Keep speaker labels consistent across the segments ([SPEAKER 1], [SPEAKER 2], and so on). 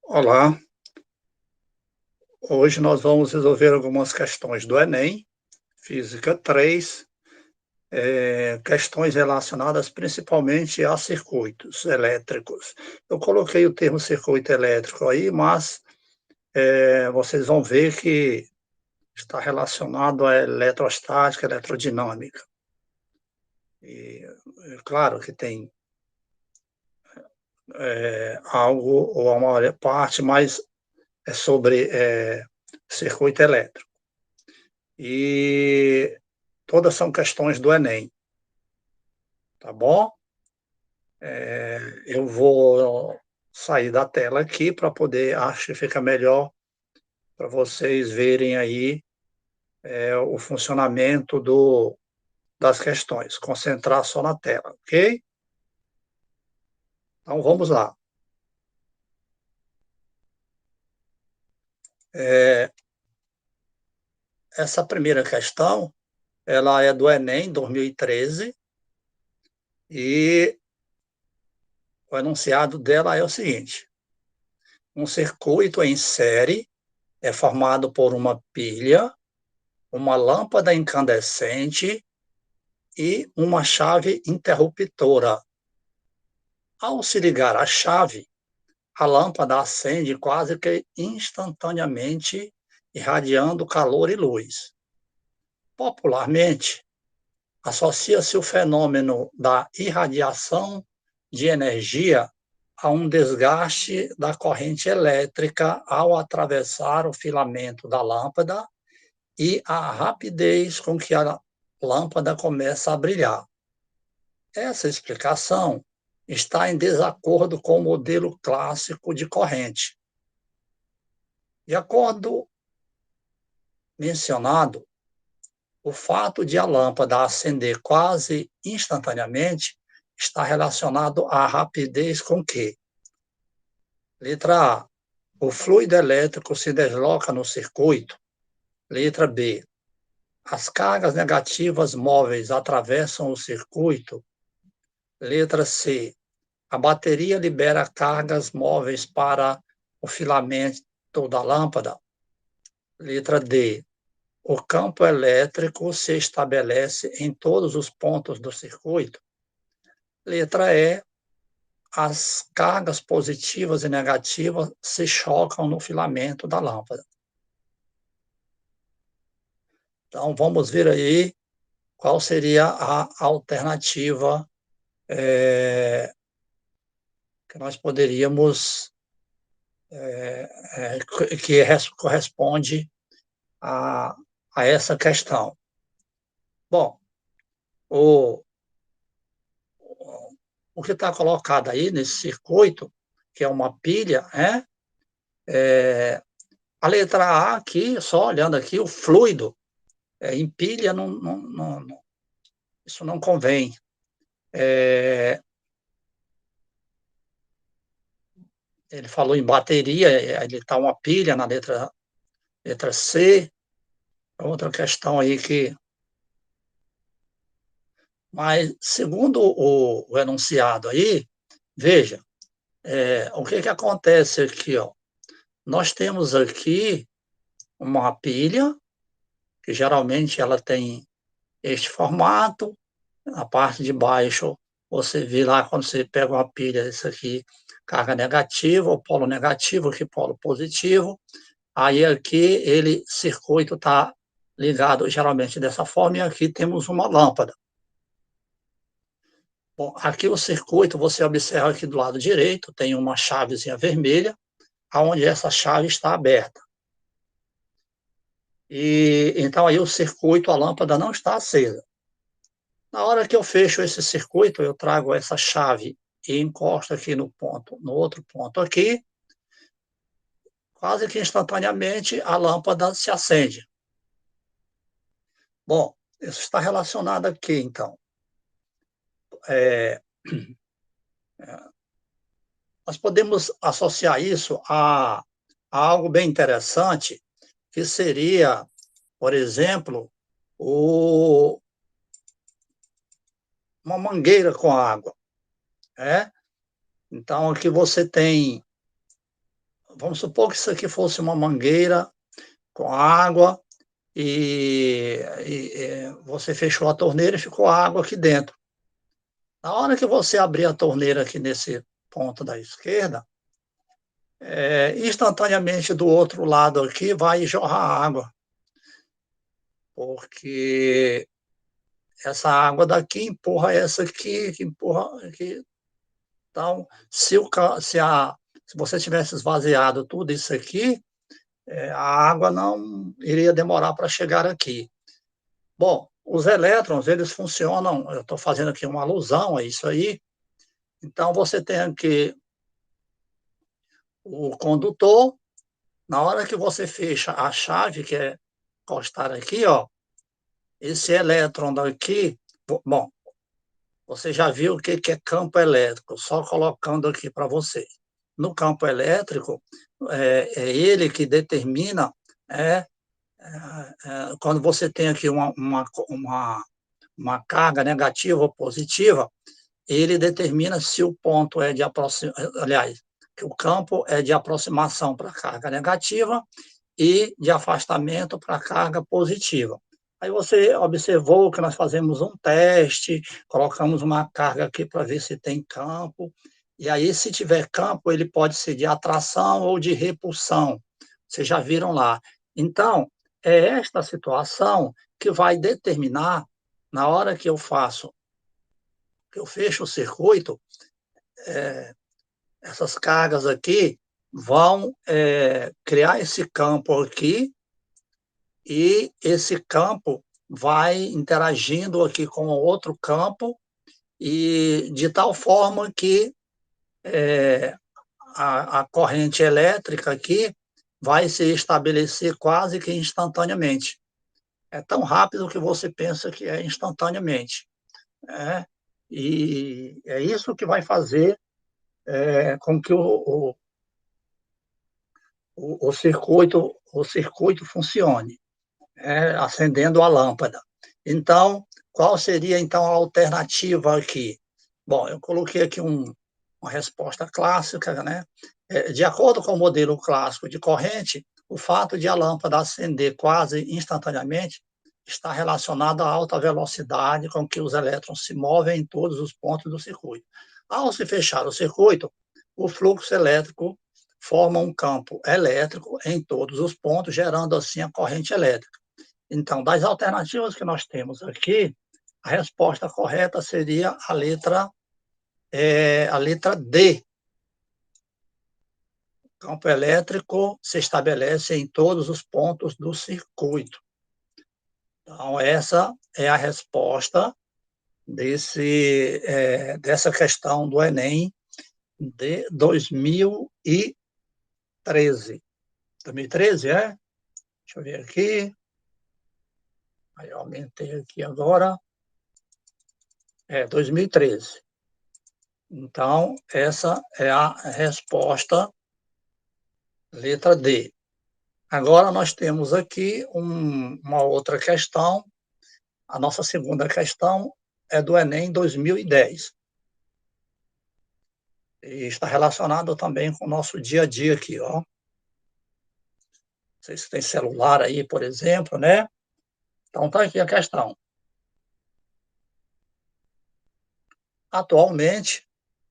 [SPEAKER 1] Olá, hoje nós vamos resolver algumas questões do Enem, Física 3, questões relacionadas principalmente a circuitos elétricos. Eu coloquei o termo circuito elétrico aí, mas vocês vão ver que está relacionado à eletrostática, eletrodinâmica. E é claro que tem algo, ou a maior parte, mas é sobre circuito elétrico. E todas são questões do Enem, tá bom? Eu vou sair da tela aqui para poder, acho que fica melhor para vocês verem aí o funcionamento das questões, concentrar só na tela, ok? Então vamos lá. É, essa primeira questão, ela é do Enem 2013 e o enunciado dela é o seguinte: um circuito em série é formado por uma pilha, uma lâmpada incandescente e uma chave interruptora. Ao se ligar a chave, a lâmpada acende quase que instantaneamente, irradiando calor e luz. Popularmente, associa-se o fenômeno da irradiação de energia a um desgaste da corrente elétrica ao atravessar o filamento da lâmpada e a rapidez com que a lâmpada começa a brilhar. Essa explicação está em desacordo com o modelo clássico de corrente. De acordo mencionado, o fato de a lâmpada acender quase instantaneamente está relacionado à rapidez com que, letra A, o fluido elétrico se desloca no circuito. Letra B, as cargas negativas móveis atravessam o circuito. Letra C, a bateria libera cargas móveis para o filamento da lâmpada. Letra D, o campo elétrico se estabelece em todos os pontos do circuito. Letra E, as cargas positivas e negativas se chocam no filamento da lâmpada. Então, vamos ver aí qual seria a alternativa que nós poderíamos, que corresponde a, a essa questão. Bom, o, o que está colocado aí nesse circuito, que é uma pilha, a letra A aqui, só olhando aqui, o fluido, em pilha, isso não convém. Ele falou em bateria, ele está uma pilha na letra C, outra questão aí que... Mas, segundo o enunciado aí, veja, o que acontece aqui, ó? Nós temos aqui uma pilha, que geralmente ela tem este formato, na parte de baixo você vê lá quando você pega uma pilha, isso aqui, carga negativa, o polo negativo, aqui polo positivo, aí aqui ele, circuito está ligado geralmente dessa forma, e aqui temos uma lâmpada. Bom, aqui o circuito, você observa aqui do lado direito, tem uma chavezinha vermelha, onde essa chave está aberta. E então aí o circuito, a lâmpada não está acesa. Na hora que eu fecho esse circuito, eu trago essa chave e encosto aqui no ponto, no outro ponto aqui, quase que instantaneamente a lâmpada se acende. Bom, isso está relacionado aqui, então. É, nós podemos associar isso a algo bem interessante, que seria, por exemplo, uma mangueira com água. Então, aqui você tem vamos supor que isso aqui fosse uma mangueira com água você fechou a torneira e ficou água aqui dentro. Na hora que você abrir a torneira aqui nesse ponto da esquerda, instantaneamente do outro lado aqui vai jorrar água, porque essa água daqui empurra essa aqui, que empurra aqui. Então, se você tivesse esvaziado tudo isso aqui, a água não iria demorar para chegar aqui. Bom, os elétrons, eles funcionam, eu estou fazendo aqui uma alusão a isso aí, então você tem aqui o condutor, na hora que você fecha a chave, que é encostar aqui, ó, esse elétron daqui, bom, você já viu o que é campo elétrico, só colocando aqui para vocês. No campo elétrico, é ele que determina quando você tem aqui uma carga negativa ou positiva, ele determina se o ponto é de aproximação, aliás, que o campo é de aproximação para a carga negativa e de afastamento para a carga positiva. Aí você observou que nós fazemos um teste, colocamos uma carga aqui para ver se tem campo, e aí se tiver campo, ele pode ser de atração ou de repulsão. Vocês já viram lá. Então, é esta situação que vai determinar, na hora que eu fecho o circuito, essas cargas aqui vão criar esse campo aqui, e esse campo vai interagindo aqui com o outro campo, e de tal forma que a corrente elétrica aqui vai se estabelecer quase que instantaneamente. É tão rápido que você pensa que é instantaneamente. Né? E é isso que vai fazer com que o circuito funcione, acendendo a lâmpada. Então, qual seria então a alternativa aqui? Bom, eu coloquei aqui uma resposta clássica, né? De acordo com o modelo clássico de corrente, o fato de a lâmpada acender quase instantaneamente está relacionado à alta velocidade com que os elétrons se movem em todos os pontos do circuito. Ao se fechar o circuito, o fluxo elétrico forma um campo elétrico em todos os pontos, gerando assim a corrente elétrica. Então, das alternativas que nós temos aqui, a resposta correta seria a letra D. O campo elétrico se estabelece em todos os pontos do circuito. Então, essa é a resposta dessa questão do Enem de 2013. 2013, é? Deixa eu ver aqui. Aí eu aumentei aqui agora. 2013. Então, essa é a resposta, letra D. Agora nós temos aqui uma outra questão. A nossa segunda questão é do Enem 2010. E está relacionado também com o nosso dia a dia aqui, ó. Vocês têm celular aí, por exemplo, né? Então está aqui a questão. Atualmente,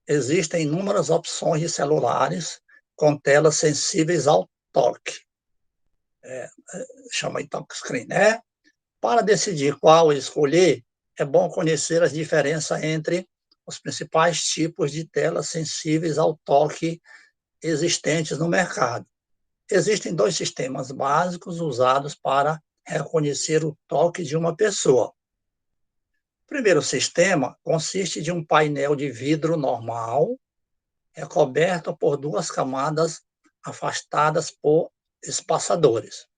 [SPEAKER 1] existem inúmeras opções de celulares com telas sensíveis ao toque. Chama de touchscreen, né? Para decidir qual escolher, é bom conhecer as diferenças entre os principais tipos de telas sensíveis ao toque existentes no mercado. Existem dois sistemas básicos usados para reconhecer o toque de uma pessoa. O primeiro sistema consiste de um painel de vidro normal, recoberto por duas camadas afastadas por espaçadores.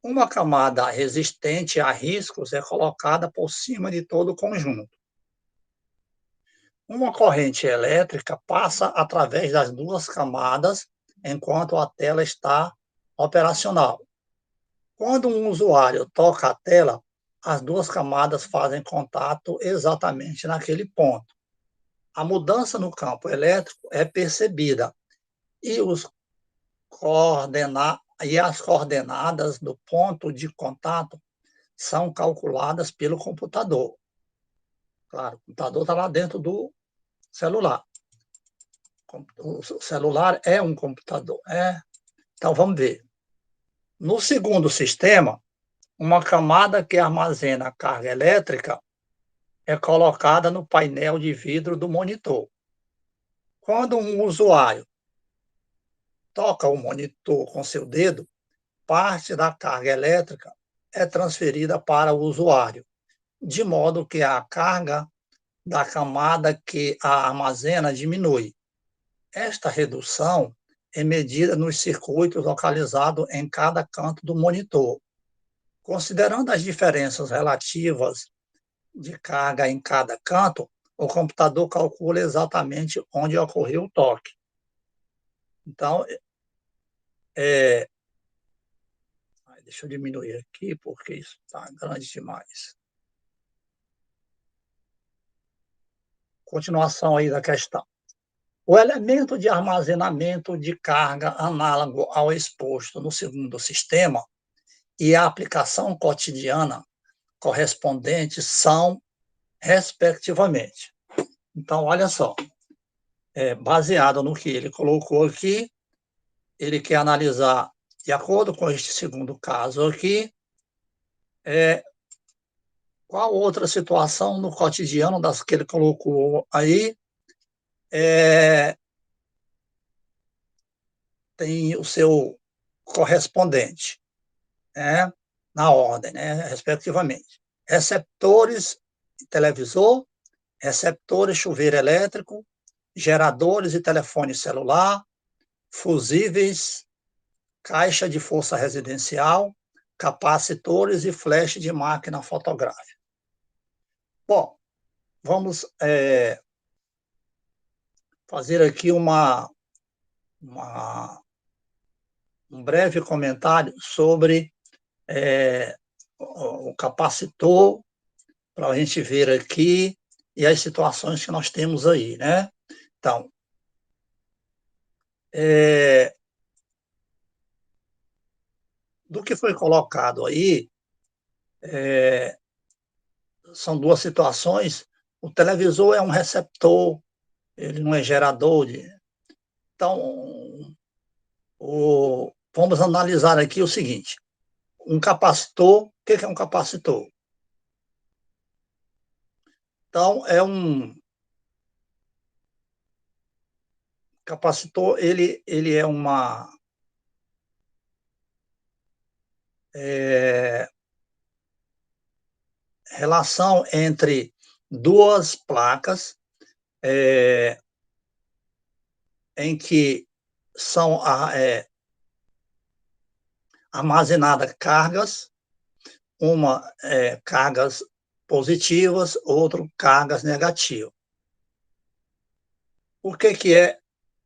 [SPEAKER 1] Uma camada resistente a riscos é colocada por cima de todo o conjunto. Uma corrente elétrica passa através das duas camadas enquanto a tela está operacional. Quando um usuário toca a tela, as duas camadas fazem contato exatamente naquele ponto. A mudança no campo elétrico é percebida e os as coordenadas do ponto de contato são calculadas pelo computador. Claro, o computador está lá dentro do celular. O celular é um computador. Então, vamos ver. No segundo sistema, uma camada que armazena a carga elétrica é colocada no painel de vidro do monitor. Quando um usuário toca o monitor com seu dedo, parte da carga elétrica é transferida para o usuário, de modo que a carga da camada que a armazena diminui. Esta redução é medida nos circuitos localizados em cada canto do monitor. Considerando as diferenças relativas de carga em cada canto, o computador calcula exatamente onde ocorreu o toque. Então, deixa eu diminuir aqui, porque isso está grande demais. Continuação aí da questão. O elemento de armazenamento de carga análogo ao exposto no segundo sistema e a aplicação cotidiana correspondentes são, respectivamente. Então, olha só, baseado no que ele colocou aqui, ele quer analisar, de acordo com este segundo caso aqui, qual outra situação no cotidiano das que ele colocou aí tem o seu correspondente, né, na ordem, né, respectivamente. Receptores de televisor, receptores de chuveiro elétrico, geradores de telefone celular, fusíveis, caixa de força residencial, capacitores e flash de máquina fotográfica. Bom, vamos fazer aqui um breve comentário sobre o capacitor, para a gente ver aqui, e as situações que nós temos aí, né? Então, do que foi colocado aí, são duas situações. O televisor é um receptor, ele não é gerador de... Então, vamos analisar aqui o seguinte. Um capacitor, o que é um capacitor? Então, capacitor, ele é uma relação entre duas placas em que são armazenadas cargas, uma cargas positivas, outra cargas negativas. O que é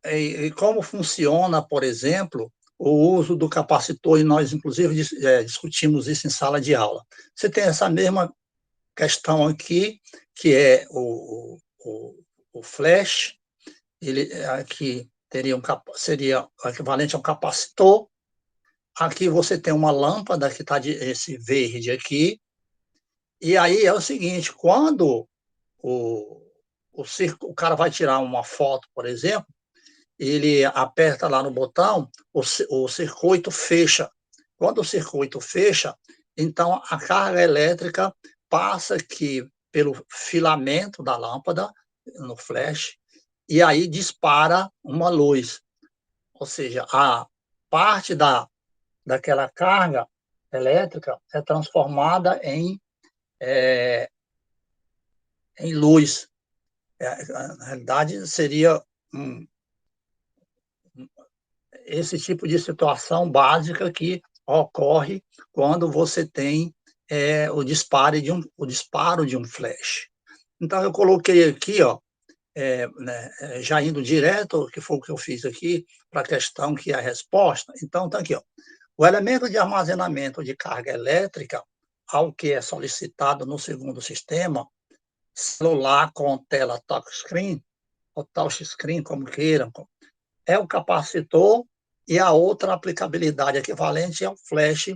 [SPEAKER 1] e como funciona, por exemplo, o uso do capacitor, e nós, inclusive, discutimos isso em sala de aula. Você tem essa mesma questão aqui, que é o flash, ele aqui seria equivalente a um capacitor. Aqui você tem uma lâmpada que está esse verde aqui, e aí é o seguinte, quando o cara vai tirar uma foto, por exemplo, ele aperta lá no botão, o circuito fecha. Quando o circuito fecha, então a carga elétrica passa aqui pelo filamento da lâmpada, no flash, e aí dispara uma luz. Ou seja, a parte daquela carga elétrica é transformada em luz. Na realidade, seria esse tipo de situação básica que ocorre quando você tem o disparo de um flash. Então, eu coloquei aqui, já indo direto, que foi o que eu fiz aqui, para a questão que é a resposta. Então, está aqui, o elemento de armazenamento de carga elétrica, ao que é solicitado no segundo sistema, celular com tela touchscreen, ou touchscreen, como queiram, é o capacitor E a outra aplicabilidade equivalente é o flash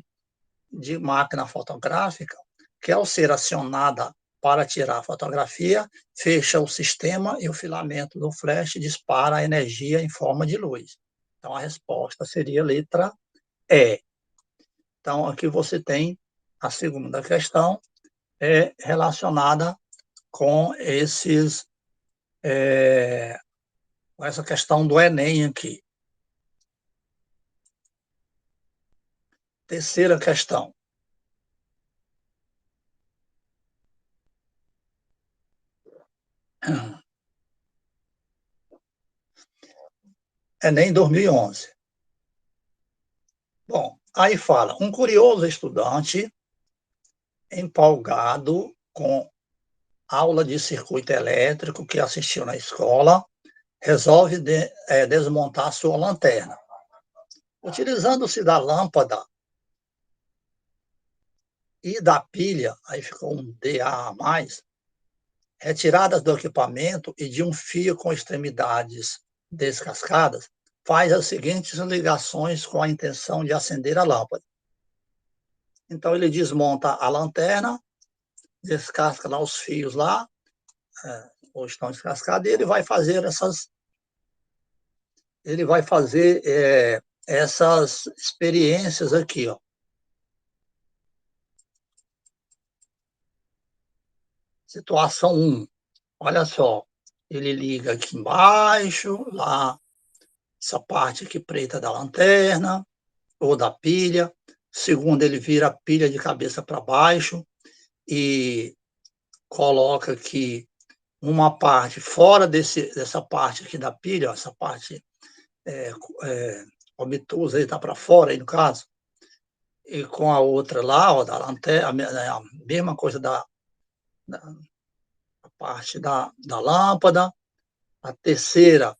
[SPEAKER 1] de máquina fotográfica, que ao ser acionada para tirar a fotografia, fecha o sistema e o filamento do flash dispara a energia em forma de luz. Então, a resposta seria a letra E. Então, aqui você tem a segunda questão relacionada com com essa questão do Enem aqui. Terceira questão. Enem 2011. Bom, aí fala, um curioso estudante empolgado com aula de circuito elétrico que assistiu na escola, resolve desmontar sua lanterna. Utilizando-se da lâmpada e da pilha, aí ficou um DA a mais, retiradas do equipamento e de um fio com extremidades descascadas, faz as seguintes ligações com a intenção de acender a lâmpada. Então, ele desmonta a lanterna, descasca lá os fios lá, ou estão descascados, e ele vai fazer essas experiências aqui, ó. Situação 1. Olha só, ele liga aqui embaixo, lá, essa parte aqui preta da lanterna, ou da pilha. Segundo, ele vira a pilha de cabeça para baixo e coloca aqui uma parte fora dessa parte aqui da pilha, ó, essa parte obtusa aí está para fora, aí no caso, e com a outra lá, ó, da lanterna, a mesma coisa da parte da lâmpada. A terceira,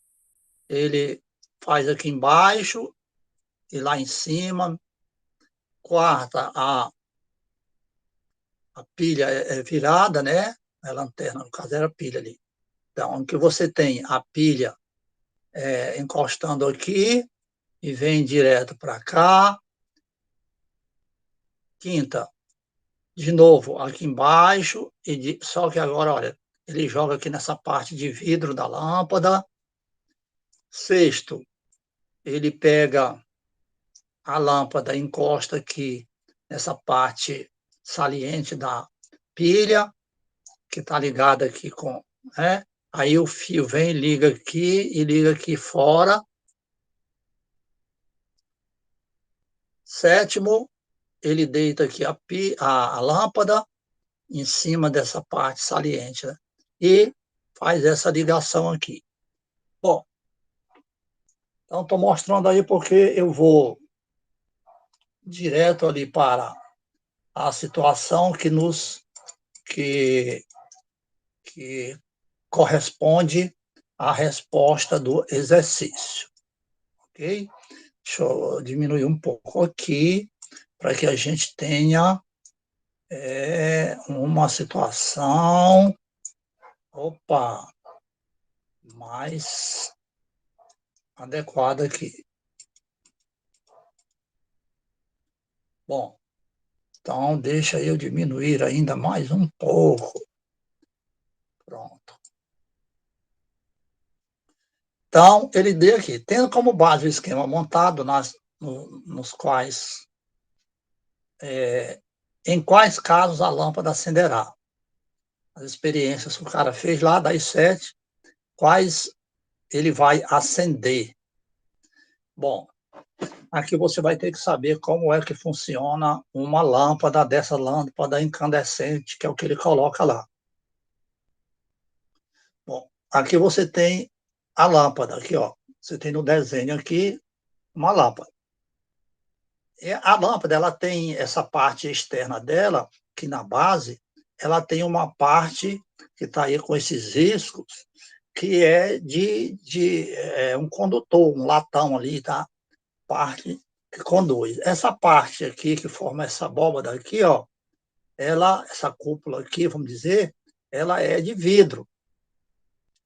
[SPEAKER 1] ele faz aqui embaixo e lá em cima. Quarta, a pilha é virada, né? A lanterna, no caso, era a pilha ali. Então, que você tem a pilha encostando aqui e vem direto para cá. Quinta, de novo, aqui embaixo, só que agora, olha, ele joga aqui nessa parte de vidro da lâmpada. Sexto, ele pega a lâmpada, encosta aqui nessa parte saliente da pilha, que está ligada aqui com, né? Aí o fio vem, liga aqui e liga aqui fora. Sétimo, ele deita aqui a lâmpada em cima dessa parte saliente, né? E faz essa ligação aqui. Bom, então estou mostrando aí porque eu vou direto ali para a situação que, que corresponde à resposta do exercício. Ok? Deixa eu diminuir um pouco aqui para que a gente tenha uma situação mais adequada aqui. Bom, então deixa eu diminuir ainda mais um pouco. Pronto. Então, ele deu aqui, tendo como base o esquema montado nos quais, em quais casos a lâmpada acenderá. As experiências que o cara fez lá, das 7, quais ele vai acender. Bom, aqui você vai ter que saber como é que funciona uma lâmpada dessa lâmpada incandescente, que é o que ele coloca lá. Bom, aqui você tem a lâmpada, aqui, ó. Você tem no desenho aqui uma lâmpada. E a lâmpada, ela tem essa parte externa dela, que na base, ela tem uma parte que está aí com esses riscos, que é de um condutor, um latão ali, tá? Parte que conduz. Essa parte aqui, que forma essa abóbada aqui, ó, essa cúpula aqui, vamos dizer, ela é de vidro.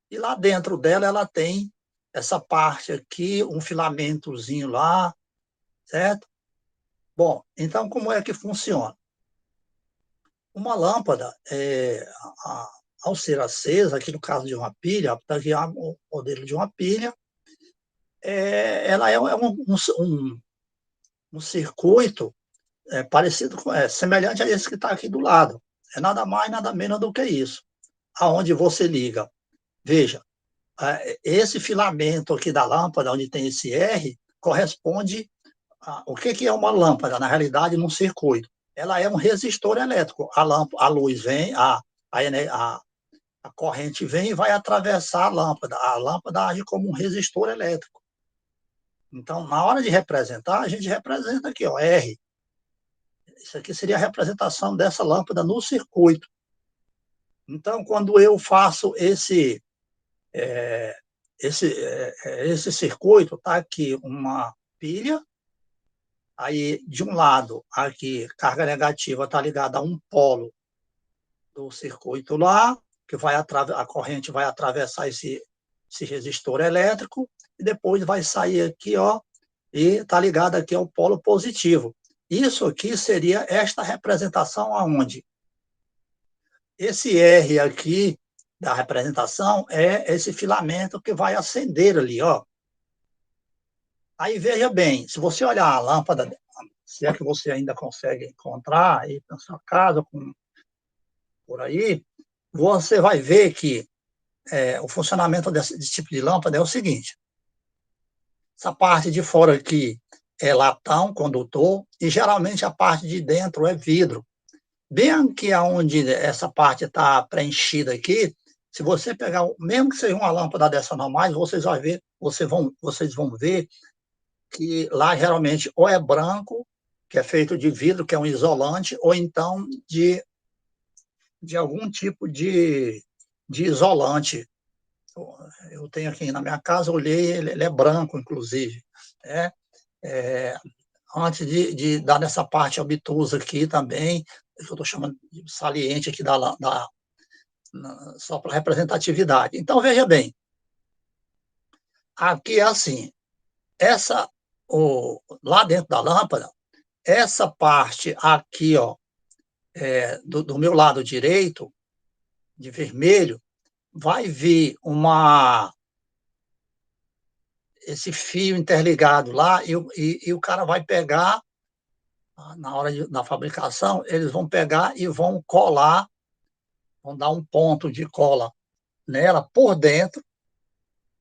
[SPEAKER 1] E lá dentro dela, ela tem essa parte aqui, um filamentozinho lá, certo? Bom, então como é que funciona? Uma lâmpada, ao ser acesa, aqui no caso de uma pilha, para guiar o modelo de uma pilha, ela é um circuito parecido com, semelhante a esse que está aqui do lado. É nada mais, nada menos do que isso. Aonde você liga. Veja, esse filamento aqui da lâmpada, onde tem esse R, corresponde o que é uma lâmpada, na realidade, num circuito? Ela é um resistor elétrico. A luz vem, a corrente vem e vai atravessar a lâmpada. A lâmpada age como um resistor elétrico. Então, na hora de representar, a gente representa aqui, ó, R. Isso aqui seria a representação dessa lâmpada no circuito. Então, quando eu faço esse circuito, está aqui uma pilha, aí de um lado, aqui, carga negativa está ligada a um polo do circuito lá, que a corrente vai atravessar esse resistor elétrico, e depois vai sair aqui, ó, e está ligado aqui ao polo positivo. Isso aqui seria esta representação aonde? Esse R aqui da representação é esse filamento que vai acender ali, ó. Aí veja bem, se você olhar a lâmpada, se é que você ainda consegue encontrar aí na sua casa, por aí, você vai ver que o funcionamento desse tipo de lâmpada é o seguinte: essa parte de fora aqui é latão, condutor, e geralmente a parte de dentro é vidro. Bem aqui onde essa parte está preenchida aqui, se você pegar, mesmo que seja uma lâmpada dessa normal, vocês vão ver que lá geralmente ou é branco, que é feito de vidro, que é um isolante, ou então de algum tipo de isolante. Eu tenho aqui na minha casa, olhei, ele é branco, inclusive. Né? Antes de dar nessa parte obtusa aqui também, que eu estou chamando de saliente aqui só para representatividade. Então, veja bem, aqui é assim, lá dentro da lâmpada, essa parte aqui, ó, do meu lado direito, de vermelho, vai vir esse fio interligado lá e o cara vai pegar, na hora da fabricação, eles vão pegar e vão colar, vão dar um ponto de cola nela por dentro,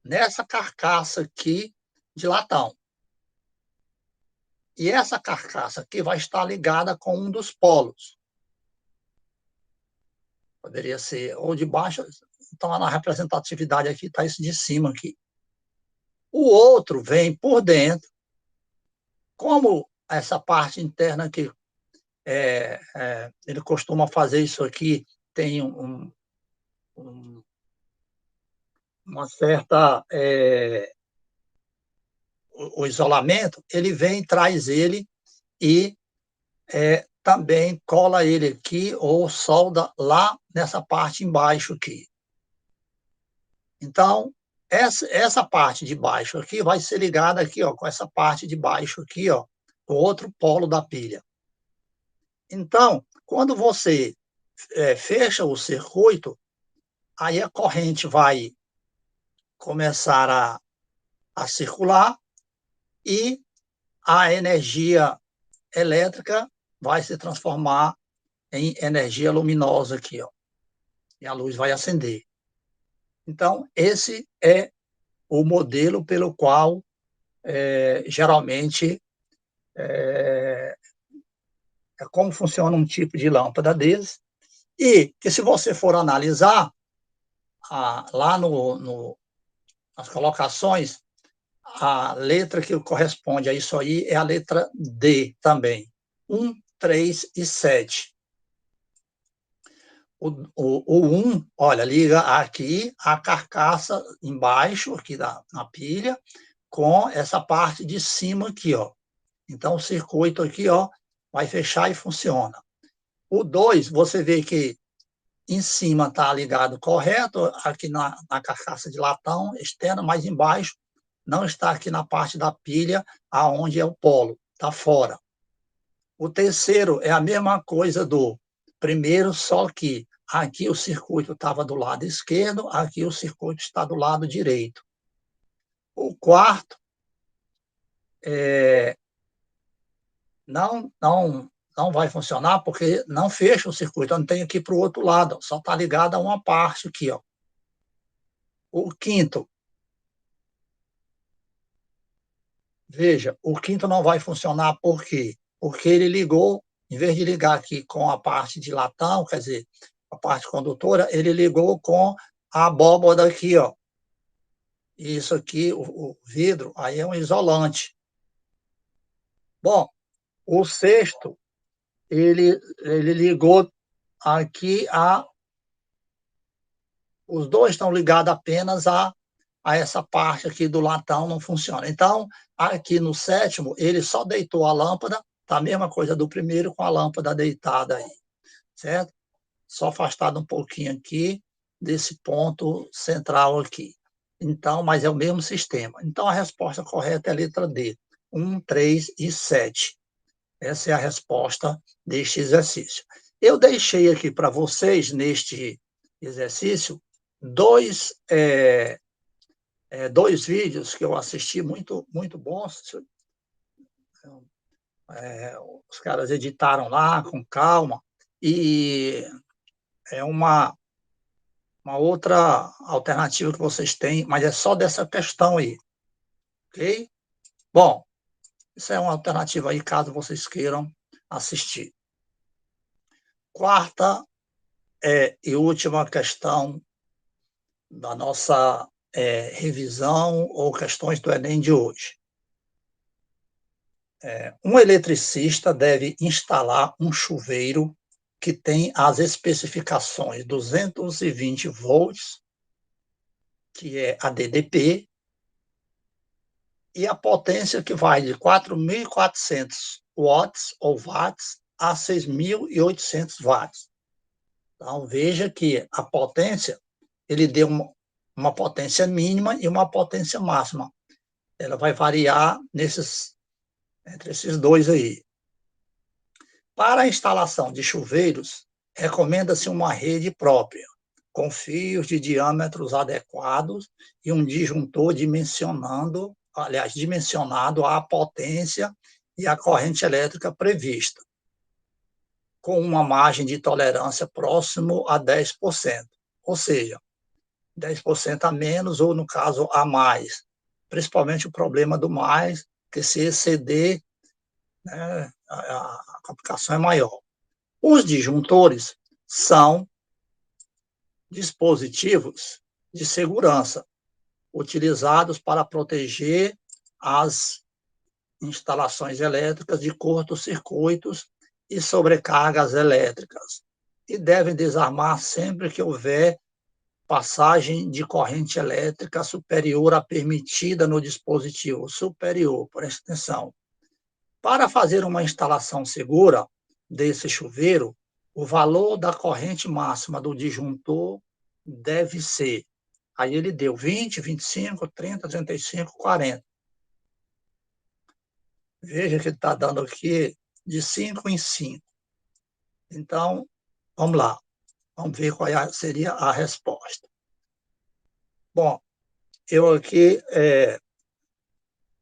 [SPEAKER 1] nessa carcaça aqui de latão. E essa carcaça aqui vai estar ligada com um dos polos. Poderia ser ou de baixo, então na representatividade aqui está esse de cima aqui. O outro vem por dentro, como essa parte interna aqui, ele costuma fazer isso aqui, tem uma certa... o isolamento, ele vem, traz ele e também cola ele aqui ou solda lá nessa parte embaixo aqui. Então, essa parte de baixo aqui vai ser ligada aqui, ó, com essa parte de baixo aqui, ó, o outro polo da pilha. Então, quando você fecha o circuito, aí a corrente vai começar a circular e a energia elétrica vai se transformar em energia luminosa aqui, ó, e a luz vai acender. Então, esse é o modelo pelo qual, geralmente, é como funciona um tipo de lâmpada desse, e que se você for analisar, lá nas colocações, a letra que corresponde a isso aí é a letra D também, 1, 3 e 7. O 1, olha, liga aqui a carcaça embaixo, aqui na pilha, com essa parte de cima aqui, ó. Então, o circuito aqui, ó, vai fechar e funciona. O 2, você vê que em cima está ligado correto, aqui na carcaça de latão externa, mas embaixo não está aqui na parte da pilha, aonde é o polo, está fora. O terceiro é a mesma coisa do primeiro, só que aqui o circuito estava do lado esquerdo, aqui o circuito está do lado direito. O quarto não vai funcionar porque não fecha o circuito, eu não tenho que ir para o outro lado, só está ligado a uma parte aqui. Ó. O quinto, veja, o quinto não vai funcionar por quê? Porque ele ligou, em vez de ligar aqui com a parte de latão, quer dizer, a parte condutora, ele ligou com a abóboda aqui, ó. Isso aqui, o vidro, aí é um isolante. Bom, o sexto, ele ligou aqui os dois estão ligados apenas a essa parte aqui do latão, não funciona. Então, aqui no sétimo, ele só deitou a lâmpada, tá a mesma coisa do primeiro com a lâmpada deitada aí, certo? Só afastado um pouquinho aqui desse ponto central aqui. Então, mas é o mesmo sistema. Então, a resposta correta é a letra D, 1, 3 e 7. Essa é a resposta deste exercício. Eu deixei aqui para vocês, neste exercício, dois vídeos que eu assisti muito, muito bons. Os caras editaram lá com calma. E é uma outra alternativa que vocês têm, mas é só dessa questão aí. Ok? Bom, isso é uma alternativa aí, caso vocês queiram assistir. Quarta e última questão da nossa revisão ou questões do Enem de hoje. Um eletricista deve instalar um chuveiro que tem as especificações 220 volts, que é a DDP, e a potência que vai de 4.400 watts ou watts a 6.800 watts. Então, veja que a potência, ele deu uma potência mínima e uma potência máxima. Ela vai variar entre esses dois aí. Para a instalação de chuveiros, recomenda-se uma rede própria, com fios de diâmetros adequados e um disjuntor dimensionado à potência e à corrente elétrica prevista, com uma margem de tolerância próximo a 10%, ou seja, 10% a menos ou, no caso, a mais. Principalmente o problema do mais, que se exceder, né, a complicação é maior. Os disjuntores são dispositivos de segurança utilizados para proteger as instalações elétricas de curtos-circuitos e sobrecargas elétricas e devem desarmar sempre que houver passagem de corrente elétrica superior à permitida no dispositivo superior. Preste atenção. Para fazer uma instalação segura desse chuveiro, o valor da corrente máxima do disjuntor deve ser. Aí ele deu 20, 25, 30, 35, 40. Veja que ele está dando aqui de 5 em 5. Então, vamos lá. Vamos ver qual seria a resposta. Bom, eu aqui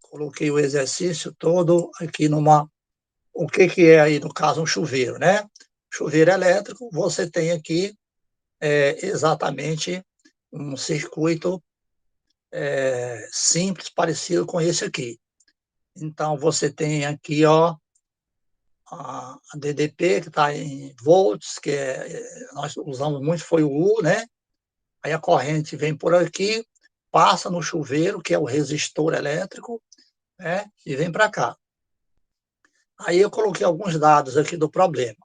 [SPEAKER 1] coloquei o exercício todo aqui o que é aí, no caso, um chuveiro, né? Chuveiro elétrico, você tem aqui exatamente um circuito simples, parecido com esse aqui. Então, você tem aqui, ó, a DDP, que está em volts, que nós usamos muito, foi o U, né? Aí a corrente vem por aqui, passa no chuveiro, que é o resistor elétrico, né? E vem para cá. Aí eu coloquei alguns dados aqui do problema.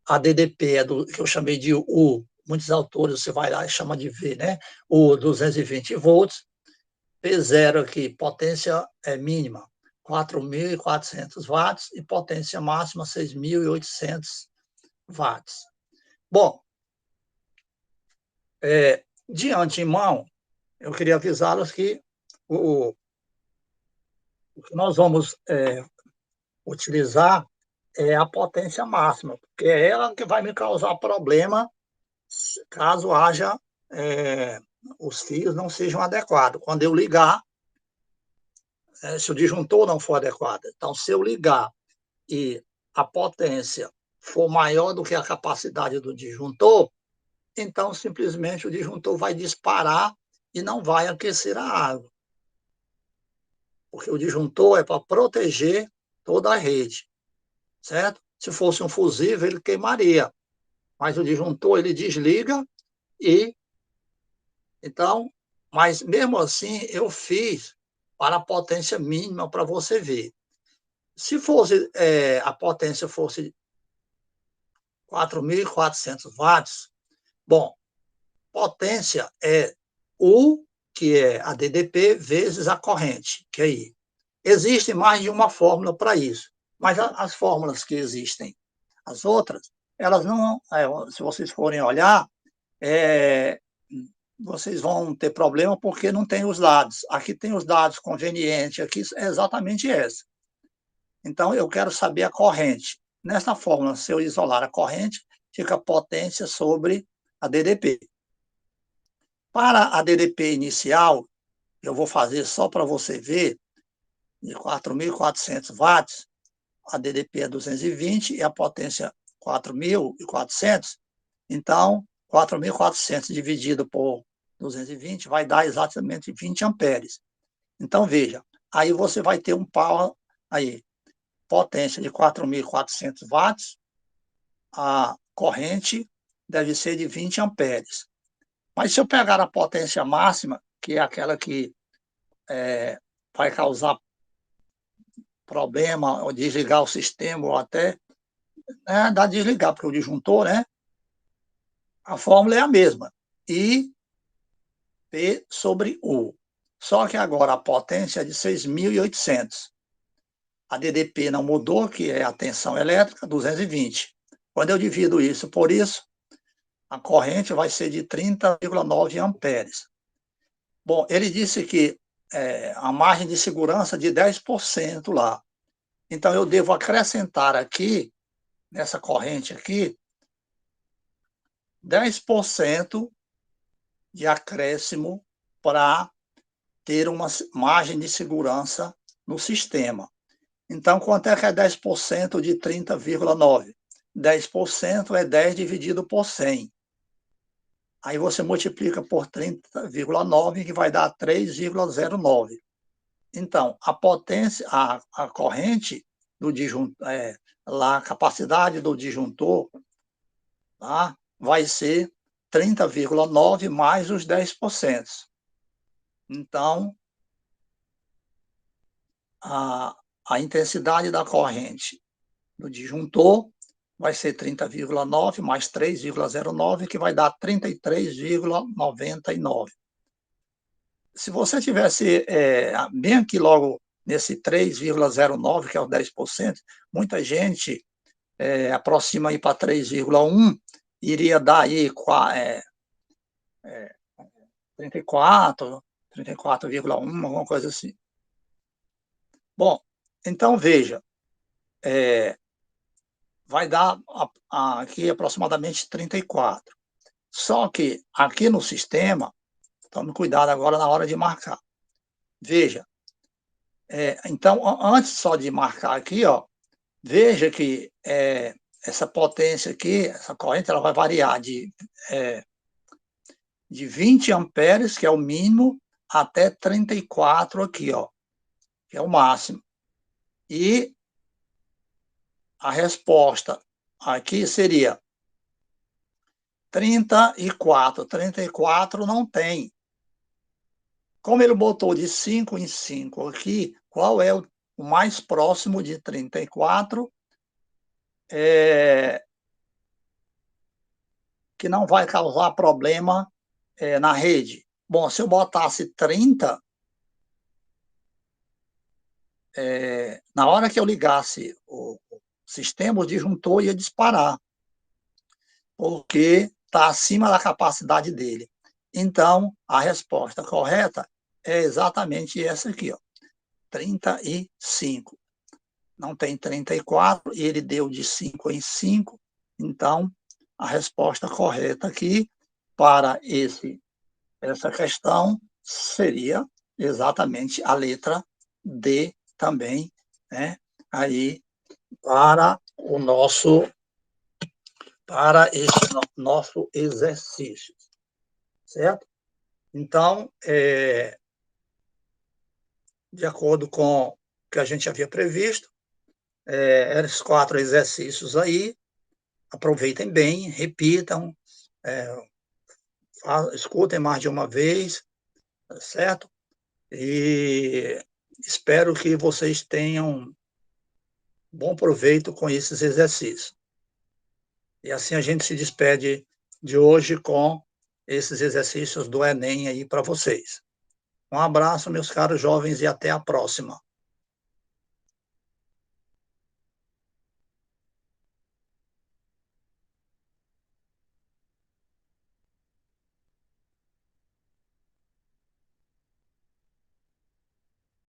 [SPEAKER 1] A DDP é que eu chamei de U, muitos autores você vai lá e chama de V, né? O 220 volts, P0 aqui, potência mínima, 4.400 watts e potência máxima 6.800 watts. Bom, De antemão, eu queria avisá-los que o que nós vamos utilizar é a potência máxima, porque é ela que vai me causar problema caso haja os fios não sejam adequados. Quando eu ligar, se o disjuntor não for adequado. Então, se eu ligar e a potência for maior do que a capacidade do disjuntor, então simplesmente o disjuntor vai disparar e não vai aquecer a água. Porque o disjuntor é para proteger toda a rede, certo? Se fosse um fusível, ele queimaria. Mas o disjuntor, ele desliga e... Então, mas mesmo assim, eu fiz para a potência mínima para você ver. Se fosse, a potência fosse 4.400 watts, bom, potência é U, que é a DDP, vezes a corrente, que é I. Existe mais de uma fórmula para isso, mas as fórmulas que existem, as outras, elas não, se vocês forem olhar, vocês vão ter problema porque não tem os dados. Aqui tem os dados convenientes, aqui é exatamente essa. Então, eu quero saber a corrente. Nessa fórmula, se eu isolar a corrente, fica a potência sobre a DDP. Para a DDP inicial, eu vou fazer só para você ver, de 4.400 watts, a DDP é 220 e a potência 4.400. Então, 4.400 dividido por 220 vai dar exatamente 20 amperes. Então, veja, aí você vai ter um pau aí, potência de 4.400 watts, a corrente deve ser de 20 amperes. Mas se eu pegar a potência máxima, que é aquela que vai causar problema, ou desligar o sistema, ou até dá desligar, porque o disjuntor, né? A fórmula é a mesma. I, P sobre U. Só que agora a potência é de 6.800. A DDP não mudou, que é a tensão elétrica, 220. Quando eu divido isso por isso, a corrente vai ser de 30,9 amperes. Bom, ele disse que a margem de segurança de 10% lá. Então, eu devo acrescentar aqui, nessa corrente aqui, 10% de acréscimo para ter uma margem de segurança no sistema. Então, quanto é que é 10% de 30,9? 10% é 10 dividido por 100. Aí você multiplica por 30,9, que vai dar 3,09. Então, a potência, a corrente do disjuntor, lá, a capacidade do disjuntor, tá, vai ser 30,9 mais os 10%. Então, a intensidade da corrente do disjuntor vai ser 30,9 mais 3,09, que vai dar 33,99. Se você tivesse bem aqui logo nesse 3,09, que é o 10%, muita gente aproxima aí para 3,1, iria dar aí 34, 34,1, alguma coisa assim. Bom, então veja, vai dar aqui aproximadamente 34. Só que aqui no sistema, tome cuidado agora na hora de marcar. Veja, então, antes só de marcar aqui, ó, veja que essa potência aqui, essa corrente, ela vai variar de 20 amperes, que é o mínimo, até 34 aqui, ó, que é o máximo. E a resposta aqui seria 34. 34 não tem. Como ele botou de 5 em 5 aqui, qual é o mais próximo de 34 que não vai causar problema na rede? Bom, se eu botasse 30, na hora que eu ligasse o sistema, o disjuntor ia disparar, porque está acima da capacidade dele. Então, a resposta correta é exatamente essa aqui, ó, 35. Não tem 34, e ele deu de 5 em 5. Então, a resposta correta aqui para essa questão seria exatamente a letra D também, né? Aí, para esse nosso exercício, certo? Então, de acordo com o que a gente havia previsto, esses 4 exercícios aí, aproveitem bem, repitam, escutem mais de uma vez, certo? E espero que vocês tenham bom proveito com esses exercícios. E assim a gente se despede de hoje com esses exercícios do Enem aí para vocês. Um abraço, meus caros jovens, e até a próxima.